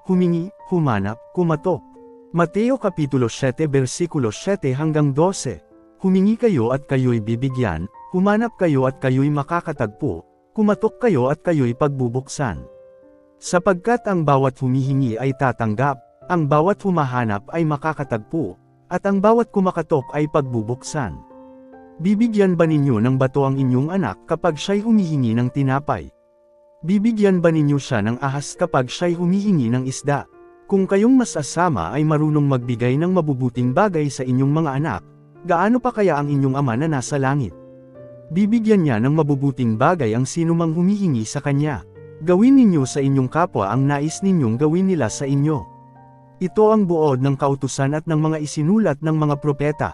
humingi, humanap, kumatok. Mateo Kapitulo 7 versikulo 7 hanggang 12. Humingi kayo at kayo'y bibigyan, humanap kayo at kayo'y makakatagpo, kumatok kayo at kayo'y pagbubuksan. Sapagkat ang bawat humihingi ay tatanggap, ang bawat humahanap ay makakatagpo, at ang bawat kumakatok ay pagbubuksan. Bibigyan ba ninyo ng bato ang inyong anak kapag siya'y humihingi ng tinapay? Bibigyan ba ninyo siya ng ahas kapag siya'y humihingi ng isda? Kung kayong masasama ay marunong magbigay ng mabubuting bagay sa inyong mga anak, gaano pa kaya ang inyong Ama na nasa langit? Bibigyan niya ng mabubuting bagay ang sinumang humihingi sa kanya. Gawin ninyo sa inyong kapwa ang nais ninyong gawin nila sa inyo. Ito ang buod ng kautusan at ng mga isinulat ng mga propeta.